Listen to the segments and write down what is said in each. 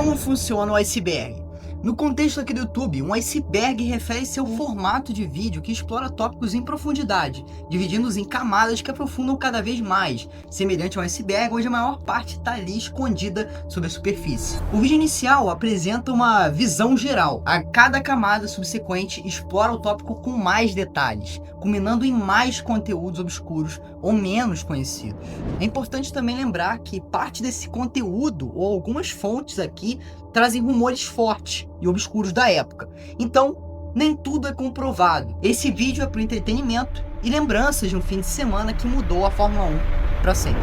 Como funciona o iceberg? No contexto aqui do YouTube, um iceberg refere-se ao formato de vídeo que explora tópicos em profundidade, dividindo-os em camadas que aprofundam cada vez mais, semelhante ao iceberg, onde a maior parte está ali escondida sob a superfície. O vídeo inicial apresenta uma visão geral. A cada camada subsequente explora o tópico com mais detalhes, culminando em mais conteúdos obscuros ou menos conhecidos. É importante também lembrar que parte desse conteúdo, ou algumas fontes aqui, trazem rumores fortes e obscuros da época. Então, nem tudo é comprovado. Esse vídeo é para o entretenimento e lembranças de um fim de semana que mudou a Fórmula 1 para sempre.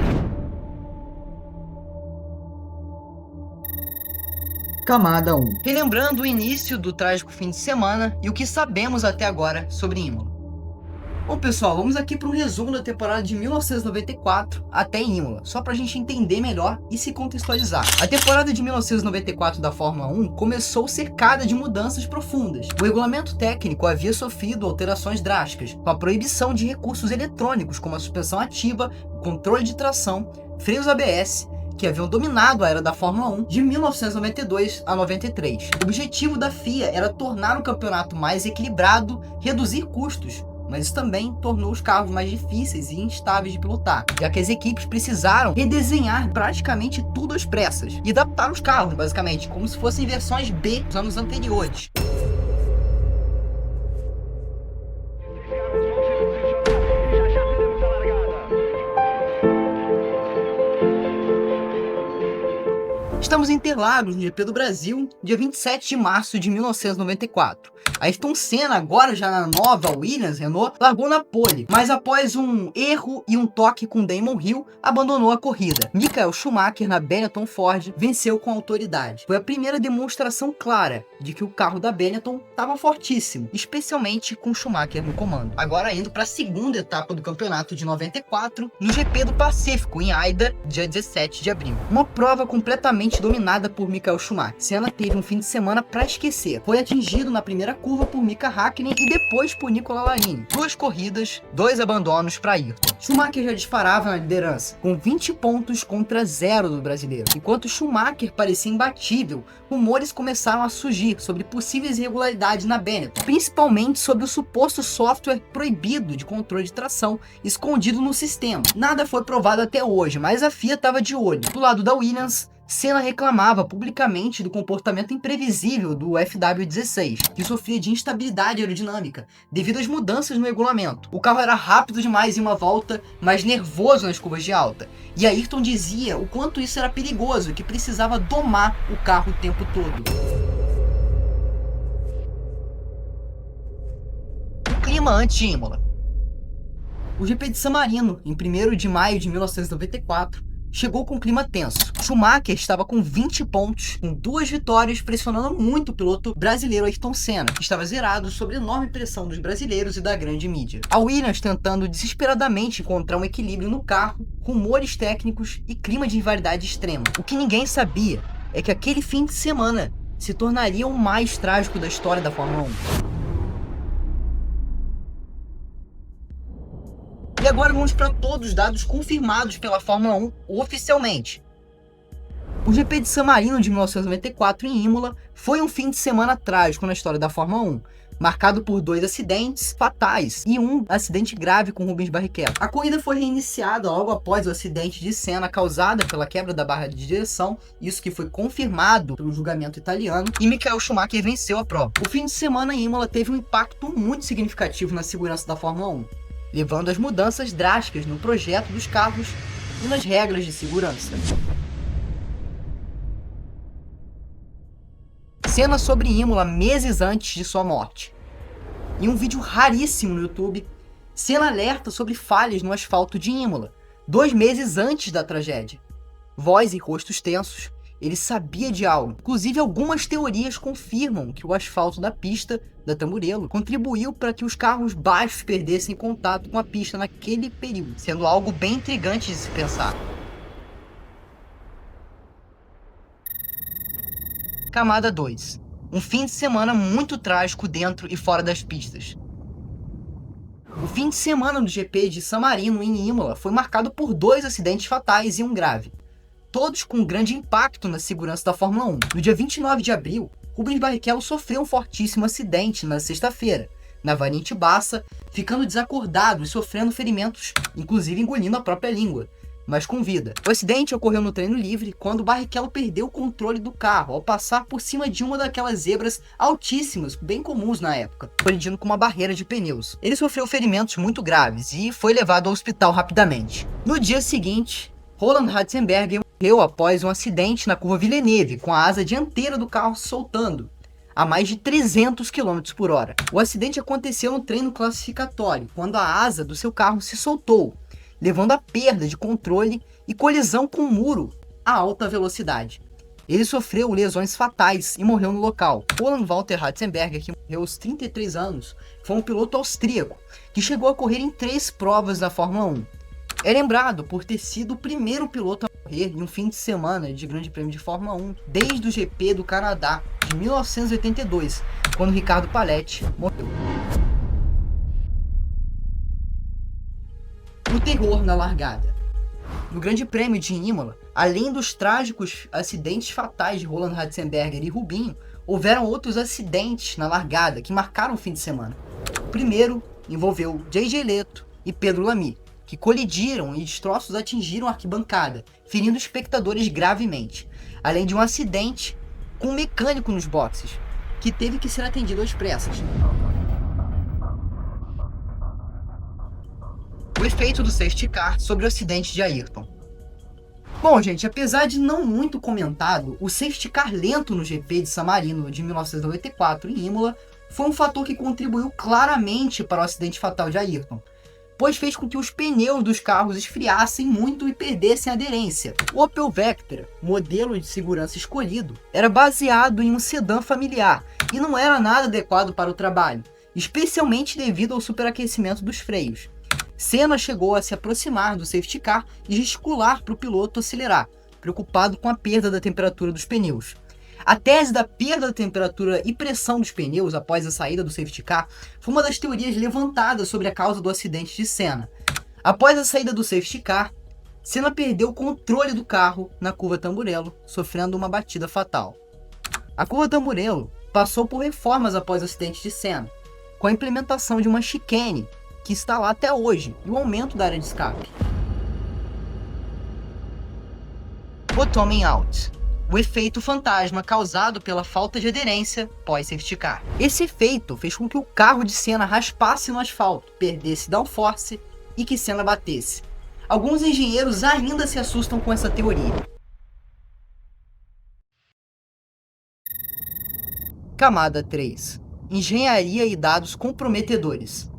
Camada 1. Relembrando o início do trágico fim de semana e o que sabemos até agora sobre Imola. Bom, pessoal, vamos aqui para um resumo da temporada de 1994 até Imola, só para a gente entender melhor e se contextualizar. A temporada de 1994 da Fórmula 1 começou cercada de mudanças profundas. O regulamento técnico havia sofrido alterações drásticas, com a proibição de recursos eletrônicos como a suspensão ativa, o controle de tração, freios ABS, que haviam dominado a era da Fórmula 1 de 1992 a 93. O objetivo da FIA era tornar o campeonato mais equilibrado, reduzir custos, mas isso também tornou os carros mais difíceis e instáveis de pilotar, já que as equipes precisaram redesenhar praticamente tudo às pressas e adaptar os carros, basicamente, como se fossem versões B dos anos anteriores. Estamos em Interlagos, no GP do Brasil, dia 27 de março de 1994. Ayrton Senna, agora já na nova Williams Renault, largou na pole, mas após um erro e um toque com Damon Hill, abandonou a corrida. Michael Schumacher, na Benetton Ford, venceu com autoridade. Foi a primeira demonstração clara de que o carro da Benetton estava fortíssimo, especialmente com Schumacher no comando. Agora indo para a segunda etapa do campeonato de 94, no GP do Pacífico, em Aida, dia 17 de abril. Uma prova completamente dominada por Michael Schumacher. Senna teve um fim de semana para esquecer. Foi atingido na primeira curva por Mika Häkkinen e depois por Nicola Larini. 2 corridas, 2 abandonos para Ayrton. Schumacher já disparava na liderança, com 20 pontos contra 0 do brasileiro. Enquanto Schumacher parecia imbatível, rumores começaram a surgir sobre possíveis irregularidades na Benetton, principalmente sobre o suposto software proibido de controle de tração escondido no sistema. Nada foi provado até hoje, mas a FIA estava de olho. Do lado da Williams, Senna reclamava publicamente do comportamento imprevisível do FW16, que sofria de instabilidade aerodinâmica devido às mudanças no regulamento. O carro era rápido demais em uma volta, mas nervoso nas curvas de alta. E Ayrton dizia o quanto isso era perigoso, que precisava domar o carro o tempo todo. O clima antes de Imola. O GP de San Marino, em 1º de maio de 1994, chegou com um clima tenso. Schumacher estava com 20 pontos, com 2 vitórias, pressionando muito o piloto brasileiro Ayrton Senna, que estava zerado sob a enorme pressão dos brasileiros e da grande mídia. A Williams tentando desesperadamente encontrar um equilíbrio no carro, rumores técnicos e clima de rivalidade extrema. O que ninguém sabia é que aquele fim de semana se tornaria o mais trágico da história da Fórmula 1. E agora vamos para todos os dados confirmados pela Fórmula 1 oficialmente. O GP de San Marino de 1994 em Imola foi um fim de semana trágico na história da Fórmula 1, marcado por 2 acidentes fatais e um acidente grave com Rubens Barrichello. A corrida foi reiniciada logo após o acidente de Senna causado pela quebra da barra de direção, isso que foi confirmado pelo julgamento italiano, e Michael Schumacher venceu a prova. O fim de semana em Imola teve um impacto muito significativo na segurança da Fórmula 1, levando às mudanças drásticas no projeto dos carros e nas regras de segurança. Cena sobre Imola meses antes de sua morte. Em um vídeo raríssimo no YouTube, Senna alerta sobre falhas no asfalto de Imola, 2 meses antes da tragédia. Voz e rostos tensos, ele sabia de algo. Inclusive, algumas teorias confirmam que o asfalto da pista da Tamburello contribuiu para que os carros baixos perdessem contato com a pista naquele período, sendo algo bem intrigante de se pensar. Camada 2. Um fim de semana muito trágico dentro e fora das pistas. O fim de semana do GP de San Marino em Imola foi marcado por 2 acidentes fatais e um grave. todos com grande impacto na segurança da Fórmula 1. No dia 29 de abril, Rubens Barrichello sofreu um fortíssimo acidente na sexta-feira, na variante Bassa, ficando desacordado e sofrendo ferimentos, inclusive engolindo a própria língua, mas com vida. O acidente ocorreu no treino livre, quando Barrichello perdeu o controle do carro ao passar por cima de uma daquelas zebras altíssimas, bem comuns na época, colidindo com uma barreira de pneus. Ele sofreu ferimentos muito graves e foi levado ao hospital rapidamente. No dia seguinte, Roland Ratzenberger morreu após um acidente na curva Villeneuve, com a asa dianteira do carro soltando a mais de 300 km por hora. O acidente aconteceu no treino classificatório, quando a asa do seu carro se soltou, levando à perda de controle e colisão com um muro a alta velocidade. Ele sofreu lesões fatais e morreu no local. Roland Walter Ratzenberger, que morreu aos 33 anos, foi um piloto austríaco que chegou a correr em 3 provas da Fórmula 1. É lembrado por ter sido o primeiro piloto a morrer em um fim de semana de Grande Prêmio de Fórmula 1 desde o GP do Canadá de 1982, quando Ricardo Paletti morreu. O terror na largada. No Grande Prêmio de Imola, além dos trágicos acidentes fatais de Roland Ratzenberger e Rubinho, houveram outros acidentes na largada que marcaram o fim de semana. O primeiro envolveu J.J. Leto e Pedro Lamy, que colidiram e destroços atingiram a arquibancada, ferindo espectadores gravemente, além de um acidente com um mecânico nos boxes, que teve que ser atendido às pressas. O efeito do safety car sobre o acidente de Ayrton. Bom, gente, apesar de não muito comentado, o safety car lento no GP de San Marino de 1994 em Imola foi um fator que contribuiu claramente para o acidente fatal de Ayrton, pois fez com que os pneus dos carros esfriassem muito e perdessem aderência. O Opel Vectra, modelo de segurança escolhido, era baseado em um sedã familiar e não era nada adequado para o trabalho, especialmente devido ao superaquecimento dos freios. Senna chegou a se aproximar do safety car e gesticular para o piloto acelerar, preocupado com a perda da temperatura dos pneus. A tese da perda da temperatura e pressão dos pneus após a saída do safety car foi uma das teorias levantadas sobre a causa do acidente de Senna. Após a saída do safety car, Senna perdeu o controle do carro na curva Tamburello, sofrendo uma batida fatal. A curva Tamburello passou por reformas após o acidente de Senna, com a implementação de uma chicane, que está lá até hoje, e o aumento da área de escape. Bottoming out. O efeito fantasma causado pela falta de aderência pós-safety car. Esse efeito fez com que o carro de Senna raspasse no asfalto, perdesse downforce e que Senna batesse. Alguns engenheiros ainda se assustam com essa teoria. Camada 3. Engenharia e dados comprometedores.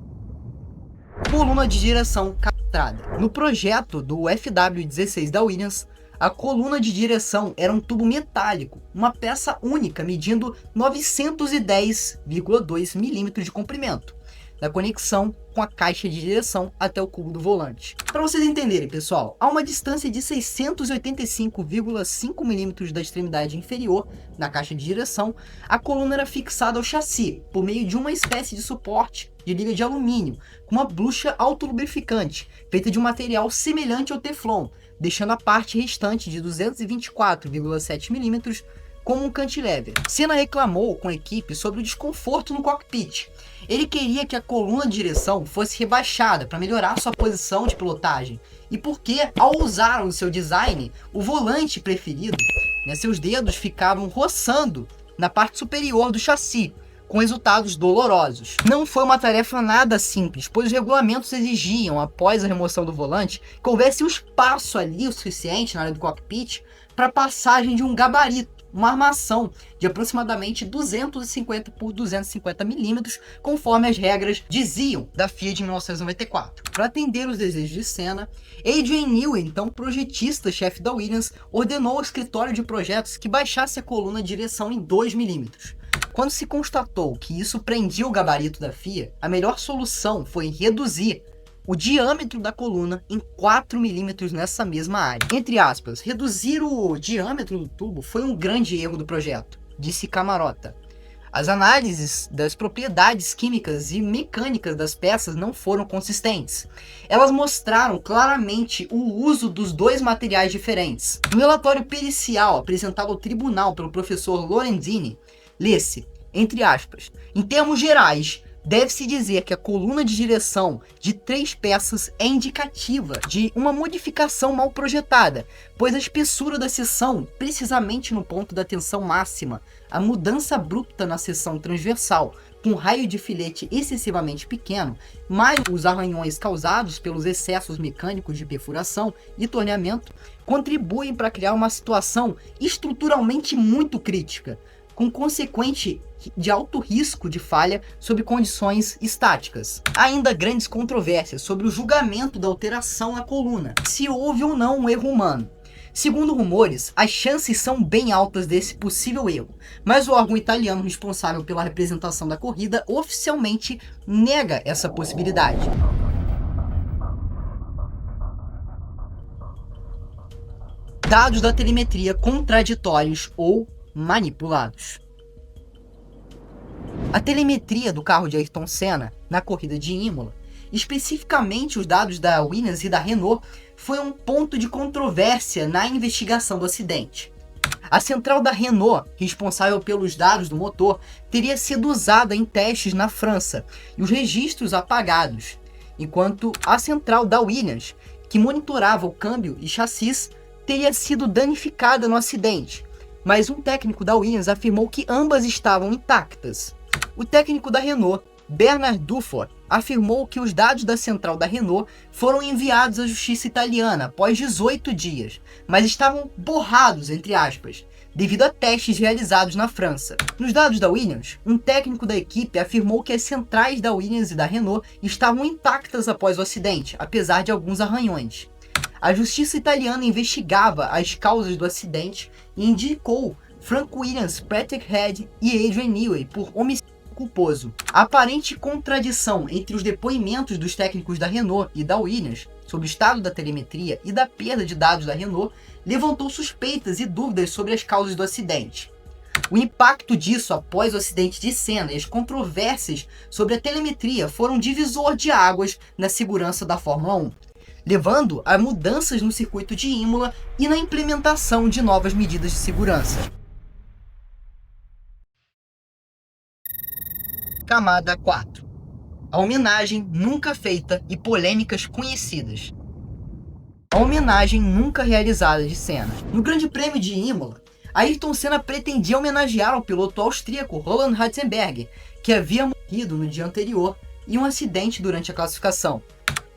Coluna de direção castrada. No projeto do FW16 da Williams, a coluna de direção era um tubo metálico, uma peça única medindo 910,2 mm de comprimento, da conexão com a caixa de direção até o cubo do volante. Para vocês entenderem, pessoal, a uma distância de 685,5 mm da extremidade inferior na caixa de direção, a coluna era fixada ao chassi por meio de uma espécie de suporte de liga de alumínio, com uma bucha autolubrificante, feita de um material semelhante ao Teflon, deixando a parte restante de 224,7 mm como um cantilever. Senna reclamou com a equipe sobre o desconforto no cockpit. Ele queria que a coluna de direção fosse rebaixada para melhorar sua posição de pilotagem, e porque, ao usar no seu design o volante preferido, seus dedos ficavam roçando na parte superior do chassi, com resultados dolorosos. Não foi uma tarefa nada simples, pois os regulamentos exigiam, após a remoção do volante, que houvesse um espaço ali o suficiente na área do cockpit para a passagem de um gabarito, uma armação de aproximadamente 250 por 250 milímetros, conforme as regras diziam da FIA de 1994. Para atender os desejos de Senna, Adrian Newey, então projetista-chefe da Williams, ordenou ao escritório de projetos que baixasse a coluna de direção em 2 milímetros. Quando se constatou que isso prendia o gabarito da FIA, a melhor solução foi reduzir o diâmetro da coluna em 4 milímetros nessa mesma área. Entre aspas, reduzir o diâmetro do tubo foi um grande erro do projeto, disse Camarota. As análises das propriedades químicas e mecânicas das peças não foram consistentes. Elas mostraram claramente o uso dos dois materiais diferentes. No relatório pericial apresentado ao tribunal pelo professor Lorenzini, lê-se, entre aspas, em termos gerais, deve-se dizer que a coluna de direção de 3 peças é indicativa de uma modificação mal projetada, pois a espessura da seção, precisamente no ponto da tensão máxima, a mudança abrupta na seção transversal, com raio de filete excessivamente pequeno, mais os arranhões causados pelos excessos mecânicos de perfuração e torneamento, contribuem para criar uma situação estruturalmente muito crítica, com consequente de alto risco de falha sob condições estáticas. Há ainda grandes controvérsias sobre o julgamento da alteração na coluna, se houve ou não um erro humano. Segundo rumores, as chances são bem altas desse possível erro, mas o órgão italiano responsável pela representação da corrida oficialmente nega essa possibilidade. Dados da telemetria contraditórios ou manipulados. A telemetria do carro de Ayrton Senna na corrida de Imola, especificamente os dados da Williams e da Renault, foi um ponto de controvérsia na investigação do acidente. A central da Renault, responsável pelos dados do motor, teria sido usada em testes na França e os registros apagados, enquanto a central da Williams, que monitorava o câmbio e chassis, teria sido danificada no acidente, mas um técnico da Williams afirmou que ambas estavam intactas. O técnico da Renault, Bernard Dufour, afirmou que os dados da central da Renault foram enviados à justiça italiana após 18 dias, mas estavam borrados, entre aspas, devido a testes realizados na França. Nos dados da Williams, um técnico da equipe afirmou que as centrais da Williams e da Renault estavam intactas após o acidente, apesar de alguns arranhões. A justiça italiana investigava as causas do acidente e indicou Frank Williams, Patrick Head e Adrian Newey por homicídio culposo. A aparente contradição entre os depoimentos dos técnicos da Renault e da Williams sobre o estado da telemetria e da perda de dados da Renault levantou suspeitas e dúvidas sobre as causas do acidente. O impacto disso após o acidente de Senna e as controvérsias sobre a telemetria foram um divisor de águas na segurança da Fórmula 1, levando a mudanças no circuito de Imola e na implementação de novas medidas de segurança. Camada 4. A homenagem nunca feita e polêmicas conhecidas. A homenagem nunca realizada de Senna. No Grande Prêmio de Imola, Ayrton Senna pretendia homenagear o piloto austríaco Roland Ratzenberger, que havia morrido no dia anterior em um acidente durante a classificação.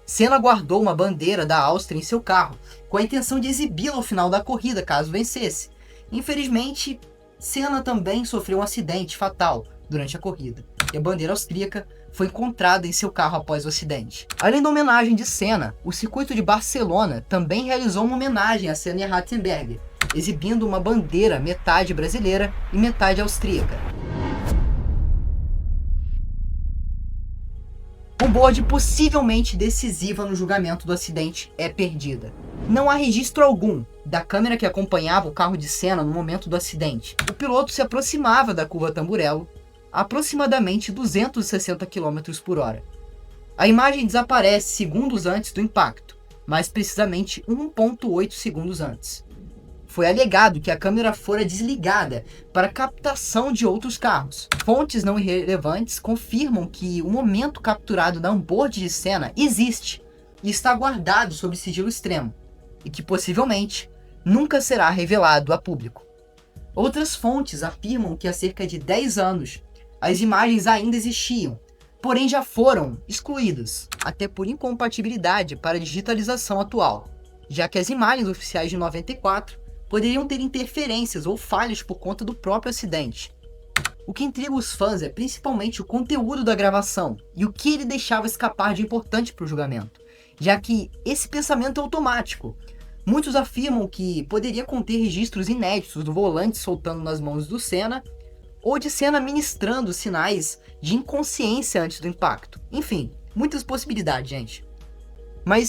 Senna guardou uma bandeira da Áustria em seu carro, com a intenção de exibi-la ao final da corrida, caso vencesse. Infelizmente, Senna também sofreu um acidente fatal durante a corrida, e a bandeira austríaca foi encontrada em seu carro após o acidente. Além da homenagem de Senna, o circuito de Barcelona também realizou uma homenagem a Senna e a Ratzenberger, exibindo uma bandeira metade brasileira e metade austríaca. Onboard possivelmente decisiva no julgamento do acidente é perdida. Não há registro algum da câmera que acompanhava o carro de Senna no momento do acidente. O piloto se aproximava da curva Tamburello a aproximadamente 260 km por hora. A imagem desaparece segundos antes do impacto, mais precisamente 1,8 segundos antes. Foi alegado que a câmera fora desligada para captação de outros carros. Fontes não irrelevantes confirmam que o momento capturado na onboard de Senna existe e está guardado sob sigilo extremo, e que possivelmente nunca será revelado a público. Outras fontes afirmam que há cerca de 10 anos as imagens ainda existiam, porém já foram excluídas, até por incompatibilidade para a digitalização atual, já que as imagens oficiais de 94 poderiam ter interferências ou falhas por conta do próprio acidente. O que intriga os fãs é principalmente o conteúdo da gravação e o que ele deixava escapar de importante para o julgamento, já que esse pensamento é automático. Muitos afirmam que poderia conter registros inéditos do volante soltando nas mãos do Senna, ou de Senna ministrando sinais de inconsciência antes do impacto. Enfim, muitas possibilidades, gente. Mas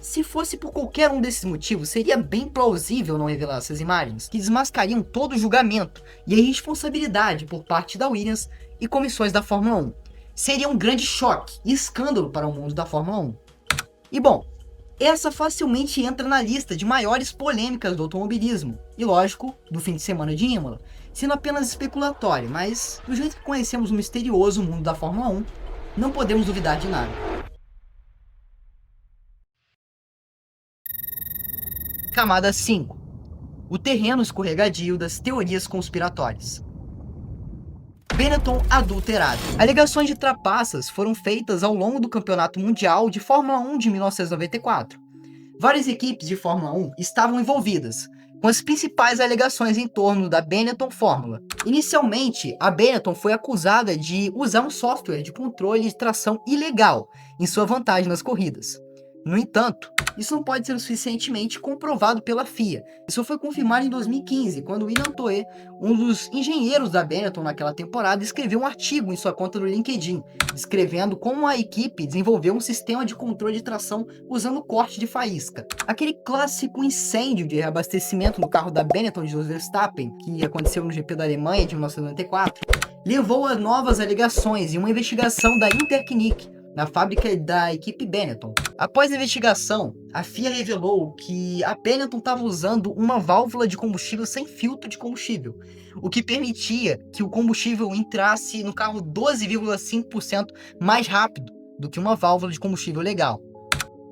Se fosse por qualquer um desses motivos, seria bem plausível não revelar essas imagens, que desmascariam todo o julgamento e a irresponsabilidade por parte da Williams e comissões da Fórmula 1. Seria um grande choque e escândalo para o mundo da Fórmula 1. E bom, essa facilmente entra na lista de maiores polêmicas do automobilismo, e lógico, do fim de semana de Imola, sendo apenas especulatório, mas do jeito que conhecemos o misterioso mundo da Fórmula 1, não podemos duvidar de nada. Camada 5. O terreno escorregadio das teorias conspiratórias. Benetton adulterado. Alegações de trapaças foram feitas ao longo do Campeonato Mundial de Fórmula 1 de 1994. Várias equipes de Fórmula 1 estavam envolvidas, com as principais alegações em torno da Benetton Fórmula. Inicialmente, a Benetton foi acusada de usar um software de controle de tração ilegal em sua vantagem nas corridas. No entanto, isso não pode ser o suficientemente comprovado pela FIA. Isso foi confirmado em 2015, quando William Toe, um dos engenheiros da Benetton naquela temporada, escreveu um artigo em sua conta do LinkedIn, descrevendo como a equipe desenvolveu um sistema de controle de tração usando corte de faísca. Aquele clássico incêndio de reabastecimento no carro da Benetton de Verstappen, que aconteceu no GP da Alemanha de 1994, levou a novas alegações e uma investigação da Interknick, na fábrica da equipe Benetton. Após a investigação, a FIA revelou que a Benetton estava usando uma válvula de combustível sem filtro de combustível, o que permitia que o combustível entrasse no carro 12,5% mais rápido do que uma válvula de combustível legal.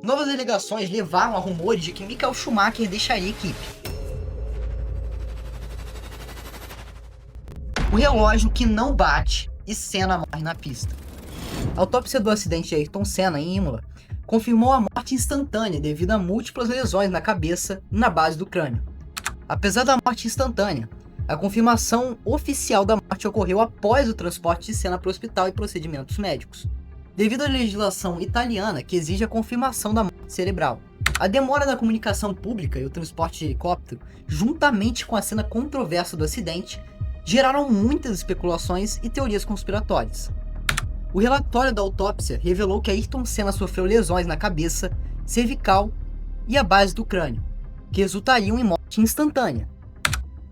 Novas alegações levaram a rumores de que Michael Schumacher deixaria a equipe. O relógio que não bate e Senna morre na pista. A autópsia do acidente de Ayrton Senna em Imola confirmou a morte instantânea devido a múltiplas lesões na cabeça e na base do crânio. Apesar da morte instantânea, a confirmação oficial da morte ocorreu após o transporte de Senna para o hospital e procedimentos médicos, devido à legislação italiana que exige a confirmação da morte cerebral. A demora da comunicação pública e o transporte de helicóptero, juntamente com a cena controversa do acidente, geraram muitas especulações e teorias conspiratórias. O relatório da autópsia revelou que Ayrton Senna sofreu lesões na cabeça, cervical e a base do crânio, que resultariam em morte instantânea.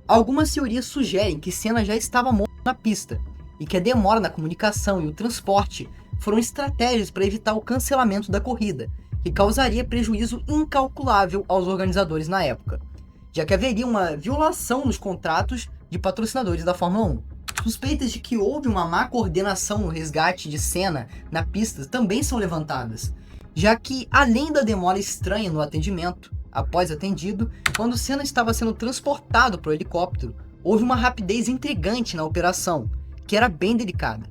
Algumas teorias sugerem que Senna já estava morto na pista e que a demora na comunicação e o transporte foram estratégias para evitar o cancelamento da corrida, que causaria prejuízo incalculável aos organizadores na época, já que haveria uma violação nos contratos de patrocinadores da Fórmula 1. Suspeitas de que houve uma má coordenação no resgate de Senna na pista também são levantadas, já que, além da demora estranha no atendimento, após atendido, quando Senna estava sendo transportado para o helicóptero, houve uma rapidez intrigante na operação, que era bem delicada.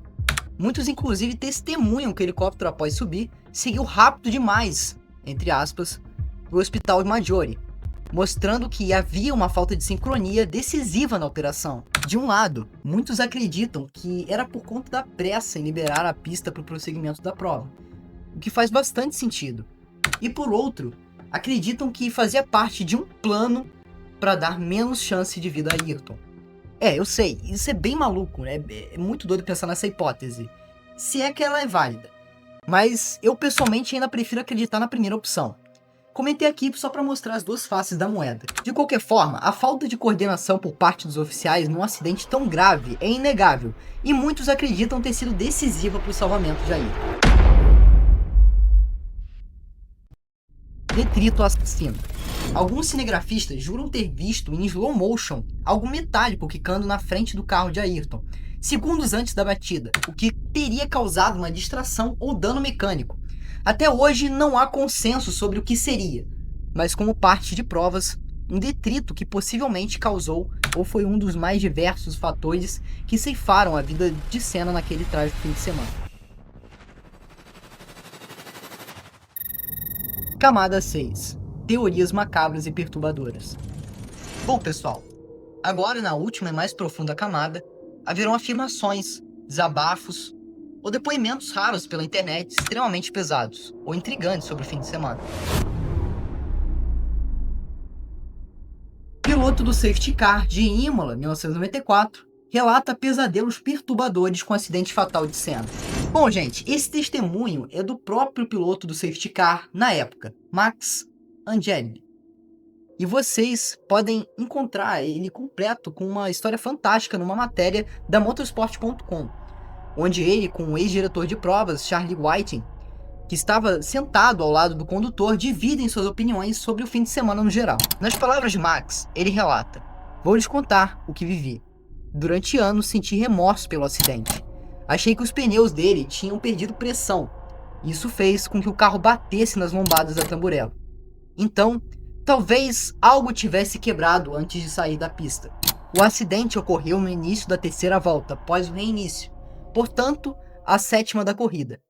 Muitos inclusive testemunham que o helicóptero, após subir, seguiu rápido demais, entre aspas, para o hospital de Maggiore, mostrando que havia uma falta de sincronia decisiva na operação. De um lado, muitos acreditam que era por conta da pressa em liberar a pista para o prosseguimento da prova, o que faz bastante sentido. E por outro, acreditam que fazia parte de um plano para dar menos chance de vida a Ayrton. Eu sei, isso é bem maluco, né? É muito doido pensar nessa hipótese, se é que ela é válida. Mas eu pessoalmente ainda prefiro acreditar na primeira opção. Comentei aqui só para mostrar as duas faces da moeda. De qualquer forma, a falta de coordenação por parte dos oficiais num acidente tão grave é inegável, e muitos acreditam ter sido decisiva para o salvamento de Ayrton. Detrito assassino. Alguns cinegrafistas juram ter visto em slow motion algo metálico quicando na frente do carro de Ayrton, segundos antes da batida, o que teria causado uma distração ou dano mecânico. Até hoje não há consenso sobre o que seria, mas como parte de provas, um detrito que possivelmente causou ou foi um dos mais diversos fatores que ceifaram a vida de Senna naquele trágico fim de semana. Camada 6. Teorias macabras e perturbadoras. Bom, pessoal, agora na última e mais profunda camada, haverão afirmações, desabafos ou depoimentos raros pela internet extremamente pesados ou intrigantes sobre o fim de semana. Piloto do safety car de Imola, 1994, relata pesadelos perturbadores com o acidente fatal de Senna. Bom, gente, esse testemunho é do próprio piloto do safety car na época, Max Angelini. E vocês podem encontrar ele completo com uma história fantástica numa matéria da motorsport.com, onde ele, com o ex-diretor de provas, Charlie Whiting, que estava sentado ao lado do condutor, dividem suas opiniões sobre o fim de semana no geral. Nas palavras de Max, ele relata: "Vou lhes contar o que vivi. Durante anos senti remorso pelo acidente. Achei que os pneus dele tinham perdido pressão. Isso fez com que o carro batesse nas lombadas da tamburela. Então, talvez algo tivesse quebrado antes de sair da pista. O acidente ocorreu no início da terceira volta, após o reinício, portanto, a sétima da corrida.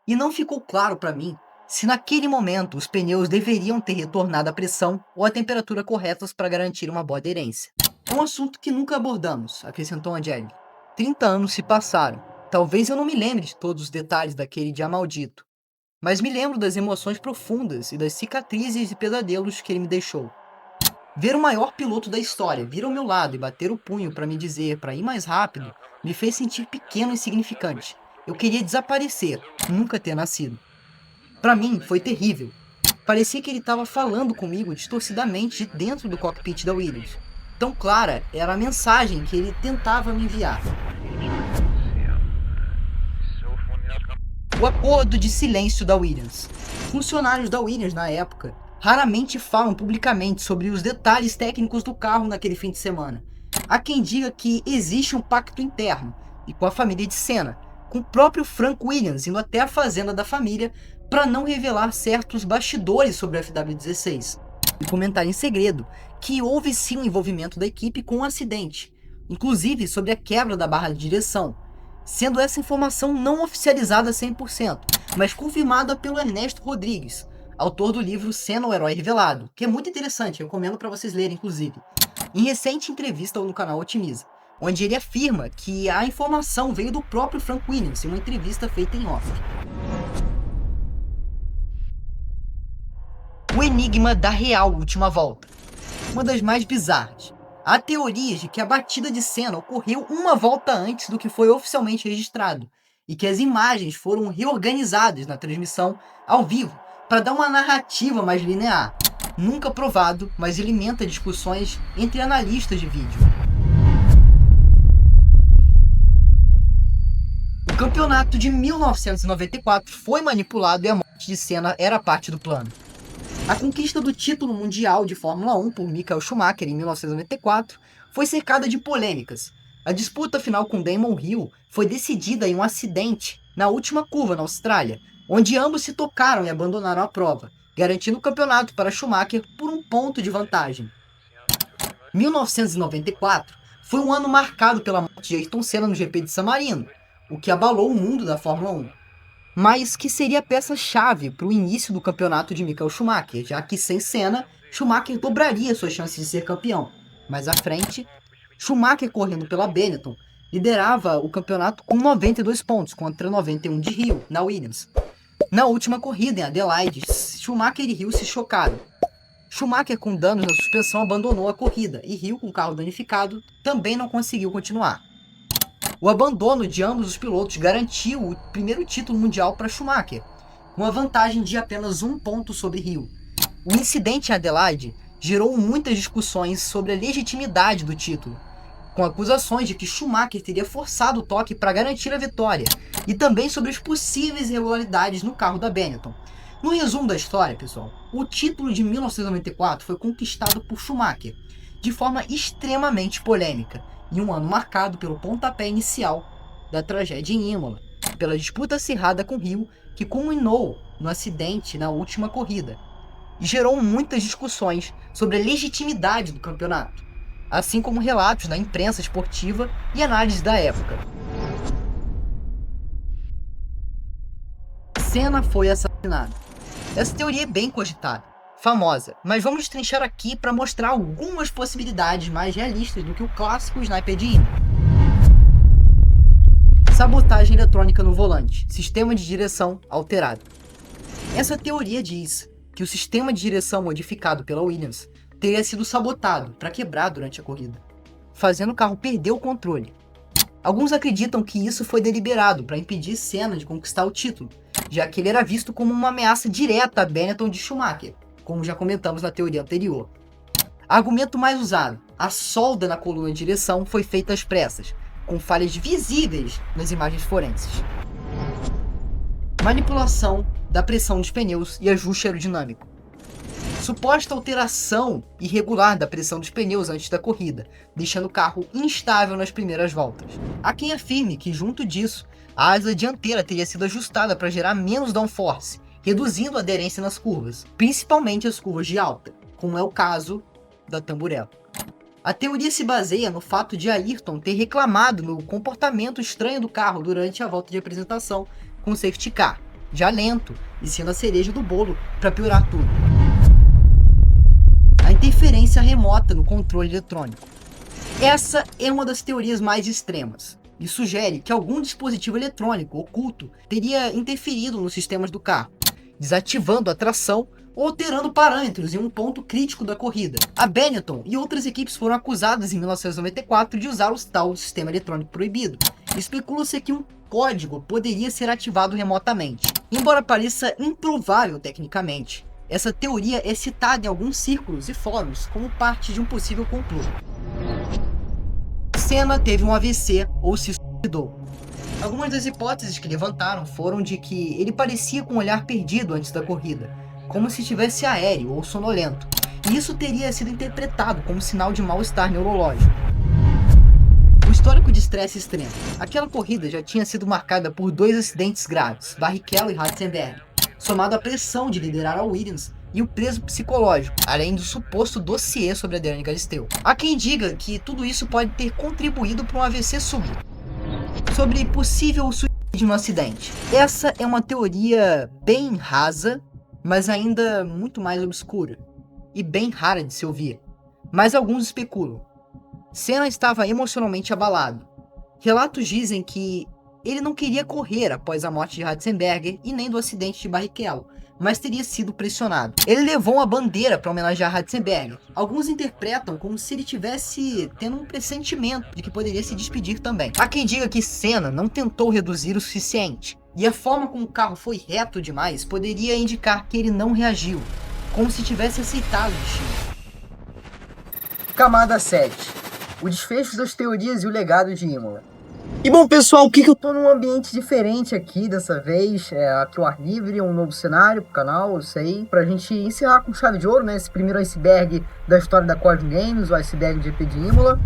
E não ficou claro para mim se naquele momento os pneus deveriam ter retornado à pressão ou à temperatura corretas para garantir uma boa aderência. É um assunto que nunca abordamos", acrescentou Angelini. 30 anos se passaram. Talvez eu não me lembre de todos os detalhes daquele dia maldito, mas me lembro das emoções profundas e das cicatrizes e pesadelos que ele me deixou. Ver o maior piloto da história vir ao meu lado e bater o punho para me dizer para ir mais rápido me fez sentir pequeno e insignificante. Eu queria desaparecer, nunca ter nascido. Para mim foi terrível. Parecia que ele estava falando comigo distorcidamente de dentro do cockpit da Williams. Tão clara era a mensagem que ele tentava me enviar. O acordo de silêncio da Williams. Funcionários da Williams na época raramente falam publicamente sobre os detalhes técnicos do carro naquele fim de semana. Há quem diga que existe um pacto interno, e com a família de Senna, com o próprio Frank Williams indo até a fazenda da família para não revelar certos bastidores sobre o FW16, e comentar em segredo que houve sim um envolvimento da equipe com o acidente, inclusive sobre a quebra da barra de direção, sendo essa informação não oficializada 100%, mas confirmada pelo Ernesto Rodrigues, autor do livro Senna, o Herói Revelado, que é muito interessante, eu recomendo para vocês lerem, inclusive, em recente entrevista no canal Otimiza, onde ele afirma que a informação veio do próprio Frank Williams em uma entrevista feita em off. O enigma da real última volta. Uma das mais bizarras. Há teorias de que a batida de Senna ocorreu uma volta antes do que foi oficialmente registrado, e que as imagens foram reorganizadas na transmissão ao vivo para dar uma narrativa mais linear. Nunca provado, mas alimenta discussões entre analistas de vídeo. O campeonato de 1994 foi manipulado e a morte de Senna era parte do plano. A conquista do título mundial de Fórmula 1 por Michael Schumacher em 1994 foi cercada de polêmicas. A disputa final com Damon Hill foi decidida em um acidente na última curva na Austrália, onde ambos se tocaram e abandonaram a prova, garantindo o campeonato para Schumacher por um ponto de vantagem. 1994 foi um ano marcado pela morte de Ayrton Senna no GP de San Marino, o que abalou o mundo da Fórmula 1. Mas que seria a peça-chave para o início do campeonato de Michael Schumacher, já que sem Senna, Schumacher dobraria suas chances de ser campeão. Mais à frente, Schumacher, correndo pela Benetton, liderava o campeonato com 92 pontos contra 91 de Hill, na Williams. Na última corrida em Adelaide, Schumacher e Hill se chocaram. Schumacher, com danos na suspensão, abandonou a corrida, e Hill, com o carro danificado, também não conseguiu continuar. O abandono de ambos os pilotos garantiu o primeiro título mundial para Schumacher, com uma vantagem de apenas um ponto sobre Hill. O incidente em Adelaide gerou muitas discussões sobre a legitimidade do título, com acusações de que Schumacher teria forçado o toque para garantir a vitória, e também sobre as possíveis irregularidades no carro da Benetton. No resumo da história, pessoal, o título de 1994 foi conquistado por Schumacher, de forma extremamente polêmica, em um ano marcado pelo pontapé inicial da tragédia em Imola, pela disputa acirrada com Hill, que culminou no acidente na última corrida, e gerou muitas discussões sobre a legitimidade do campeonato, assim como relatos na imprensa esportiva e análises da época. Senna foi assassinado. Essa teoria é bem cogitada, famosa, mas vamos destrinchar aqui para mostrar algumas possibilidades mais realistas do que o clássico sniper de Imola. Sabotagem eletrônica no volante, sistema de direção alterado. Essa teoria diz que o sistema de direção modificado pela Williams teria sido sabotado para quebrar durante a corrida, fazendo o carro perder o controle. Alguns acreditam que isso foi deliberado para impedir Senna de conquistar o título, já que ele era visto como uma ameaça direta a Benetton de Schumacher, como já comentamos na teoria anterior. Argumento mais usado: a solda na coluna de direção foi feita às pressas, com falhas visíveis nas imagens forenses. Manipulação da pressão dos pneus e ajuste aerodinâmico. Suposta alteração irregular da pressão dos pneus antes da corrida, deixando o carro instável nas primeiras voltas. Há quem afirme que, junto disso, a asa dianteira teria sido ajustada para gerar menos downforce, reduzindo a aderência nas curvas, principalmente as curvas de alta, como é o caso da Tamburello. A teoria se baseia no fato de Ayrton ter reclamado no comportamento estranho do carro durante a volta de apresentação com o safety car, já lento e sendo a cereja do bolo para piorar tudo. A interferência remota no controle eletrônico. Essa é uma das teorias mais extremas e sugere que algum dispositivo eletrônico oculto teria interferido nos sistemas do carro, desativando a tração ou alterando parâmetros em um ponto crítico da corrida. A Benetton e outras equipes foram acusadas em 1994 de usar o tal sistema eletrônico proibido. Especula-se que um código poderia ser ativado remotamente. Embora pareça improvável tecnicamente, essa teoria é citada em alguns círculos e fóruns como parte de um possível complô. Senna teve um AVC ou se suicidou. Algumas das hipóteses que levantaram foram de que ele parecia com um olhar perdido antes da corrida, como se estivesse aéreo ou sonolento, e isso teria sido interpretado como sinal de mal-estar neurológico. O histórico de estresse extremo. Aquela corrida já tinha sido marcada por 2 acidentes graves, Barrichello e Ratzenberger, somado à pressão de liderar a Williams e o peso psicológico, além do suposto dossiê sobre Adriano Galisteu. Há quem diga que tudo isso pode ter contribuído para um AVC súbito. Sobre possível suicídio no acidente. Essa é uma teoria bem rasa, mas ainda muito mais obscura, e bem rara de se ouvir. Mas alguns especulam. Senna estava emocionalmente abalado. Relatos dizem que ele não queria correr após a morte de Ratzenberger e nem do acidente de Barrichello, mas teria sido pressionado. Ele levou uma bandeira para homenagear Ratzenberger. Alguns interpretam como se ele tivesse tendo um pressentimento de que poderia se despedir também. Há quem diga que Senna não tentou reduzir o suficiente, e a forma como o carro foi reto demais poderia indicar que ele não reagiu, como se tivesse aceitado o destino. Camada 7. O desfecho das teorias e o legado de Imola. E bom, pessoal, eu tô num ambiente diferente aqui dessa vez, aqui o ar livre, um novo cenário pro canal, eu sei, pra gente encerrar com chave de ouro, né, esse primeiro iceberg da história da Cosmo Games, o iceberg de GP de Imola.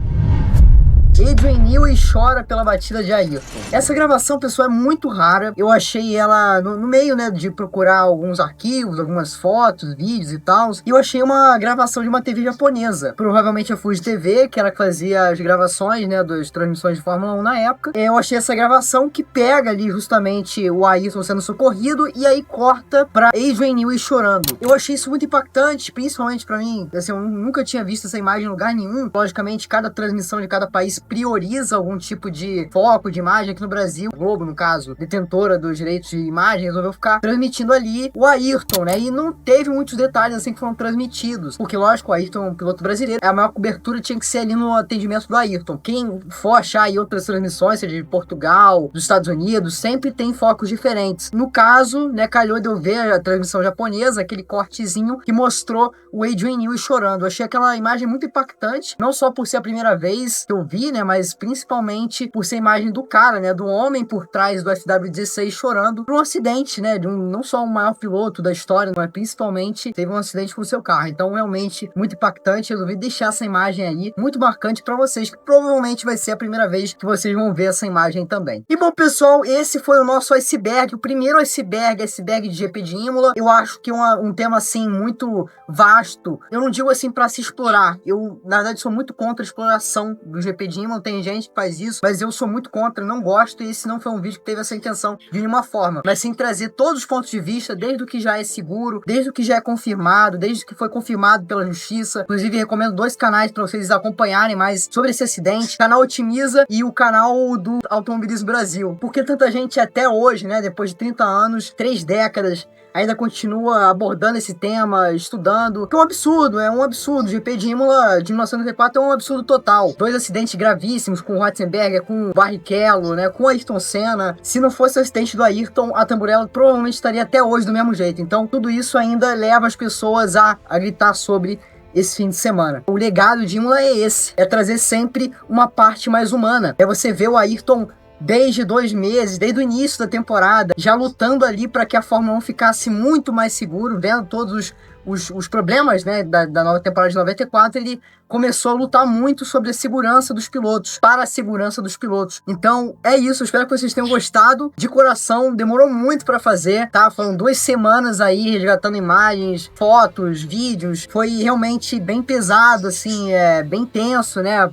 Adrian Newey chora pela batida de Ayrton. Essa gravação, pessoal, é muito rara. Eu achei ela no meio, né, de procurar alguns arquivos, algumas fotos, vídeos e tal. E eu achei uma gravação de uma TV japonesa. Provavelmente a Fuji TV, que era que fazia as gravações, né, das transmissões de Fórmula 1 na época. Eu achei essa gravação que pega ali justamente o Ayrton sendo socorrido e aí corta pra Adrian Newey chorando. Eu achei isso muito impactante, principalmente pra mim. Assim, eu nunca tinha visto essa imagem em lugar nenhum. Logicamente, cada transmissão de cada país prioriza algum tipo de foco de imagem. Aqui no Brasil, a Globo, no caso, detentora dos direitos de imagem, resolveu ficar transmitindo ali o Ayrton, né? E não teve muitos detalhes assim que foram transmitidos, porque lógico, o Ayrton é um piloto brasileiro, a maior cobertura tinha que ser ali no atendimento do Ayrton. Quem for achar aí outras transmissões, seja de Portugal, dos Estados Unidos, sempre tem focos diferentes. No caso, né, calhou de eu ver a transmissão japonesa, aquele cortezinho que mostrou o Adrian Newey chorando. Eu achei aquela imagem muito impactante, não só por ser a primeira vez que eu vi, né, mas principalmente por ser a imagem do cara, né, do homem por trás do FW16 chorando por um acidente, né, de não só o maior piloto da história, mas principalmente teve um acidente com o seu carro. Então, realmente, muito impactante. Eu resolvi deixar essa imagem aí, muito marcante pra vocês, que provavelmente vai ser a primeira vez que vocês vão ver essa imagem também. E bom, pessoal, esse foi o nosso iceberg, o primeiro iceberg de GP de Imola. Eu acho que é um tema, assim, muito vasto. Eu não digo, assim, pra se explorar. Eu, na verdade, sou muito contra a exploração do GP de Imola. Tem gente que faz isso, mas eu sou muito contra, não gosto, e esse não foi um vídeo que teve essa intenção de nenhuma forma, mas sim trazer todos os pontos de vista, desde o que já é seguro, desde o que já é confirmado, desde o que foi confirmado pela justiça. Inclusive, recomendo 2 canais para vocês acompanharem mais sobre esse acidente, o canal Otimiza e o canal do Automobilismo Brasil. Por que tanta gente até hoje, né, depois de 30 anos, 3 décadas, ainda continua abordando esse tema, estudando. Que é um absurdo. O GP de Imola de 1994 é um absurdo total. 2 acidentes gravíssimos com o Ratzenberger, com o Barrichello, né, com o Ayrton Senna. Se não fosse o acidente do Ayrton, a Tamburello provavelmente estaria até hoje do mesmo jeito. Então, tudo isso ainda leva as pessoas a gritar sobre esse fim de semana. O legado de Imola é esse, é trazer sempre uma parte mais humana. É você ver o Ayrton desde 2 meses, desde o início da temporada, já lutando ali para que a Fórmula 1 ficasse muito mais seguro, vendo todos os problemas, né, da nova temporada de 94, ele começou a lutar muito sobre a segurança dos pilotos, para a segurança dos pilotos. Então, é isso, eu espero que vocês tenham gostado. De coração, demorou muito para fazer, tá? Foram 2 semanas aí, resgatando imagens, fotos, vídeos. Foi realmente bem pesado, assim, bem tenso, né?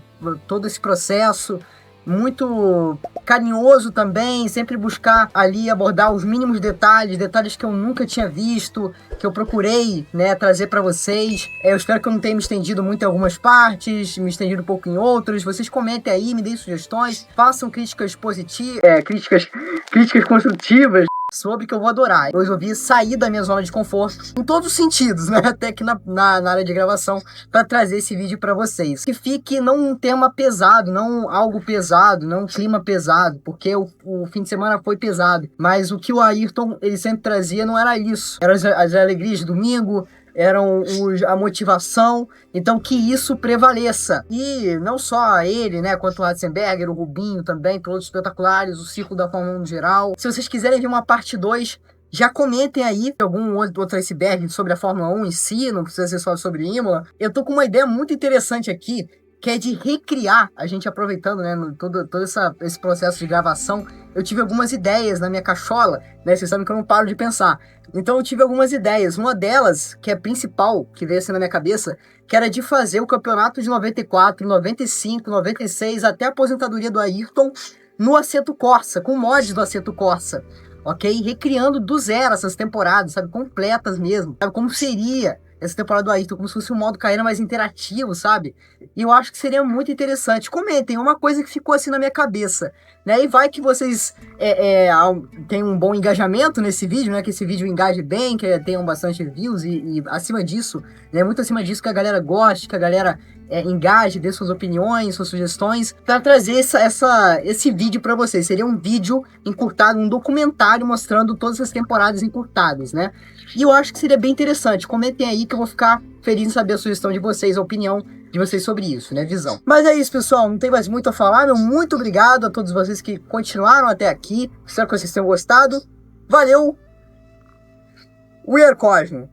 Todo esse processo. Muito carinhoso também, sempre buscar ali abordar os mínimos detalhes que eu nunca tinha visto, que eu procurei, né, trazer para vocês. Eu espero que eu não tenha me estendido muito em algumas partes, me estendido um pouco em outras. Vocês comentem aí, me deem sugestões, façam críticas positivas, críticas construtivas, sobre que eu vou adorar. Eu resolvi sair da minha zona de conforto, em todos os sentidos, né? Até aqui na área de gravação, para trazer esse vídeo para vocês. Que fique não um tema pesado, não algo pesado, não um clima pesado, porque o fim de semana foi pesado. Mas o que o Ayrton, ele sempre trazia não era isso. Eram as alegrias de domingo, a motivação, então que isso prevaleça. E não só ele, né, quanto o Ratzenberger, o Rubinho também, todos espetaculares, o círculo da Fórmula 1 no geral. Se vocês quiserem ver uma parte 2, já comentem aí algum outro iceberg sobre a Fórmula 1 em si, não precisa ser só sobre Imola. Eu tô com uma ideia muito interessante aqui, que é de recriar, a gente aproveitando, né, todo esse processo de gravação, eu tive algumas ideias na minha cachola, né, vocês sabem que eu não paro de pensar. Então eu tive algumas ideias, uma delas, que é a principal, que veio assim na minha cabeça, que era de fazer o campeonato de 94, 95, 96, até a aposentadoria do Ayrton, no Assetto Corsa, com mods do Assetto Corsa, ok? Recriando do zero essas temporadas, sabe, completas mesmo, sabe, como seria essa temporada do Ayrton, como se fosse um modo carreira mais interativo, sabe? E eu acho que seria muito interessante. Comentem, uma coisa que ficou assim na minha cabeça, né? E vai que vocês tenham um bom engajamento nesse vídeo, né? Que esse vídeo engaje bem, que tenham bastante views e acima disso, né? Muito acima disso, que a galera goste, que a galera engaje, dê suas opiniões, suas sugestões, para trazer esse vídeo para vocês. Seria um vídeo encurtado, um documentário mostrando todas as temporadas encurtadas, né? E eu acho que seria bem interessante. Comentem aí que eu vou ficar feliz em saber a sugestão de vocês, a opinião de vocês sobre isso, né? Visão. Mas é isso, pessoal. Não tem mais muito a falar. Meu muito obrigado a todos vocês que continuaram até aqui. Espero que vocês tenham gostado. Valeu! We are Cosmo.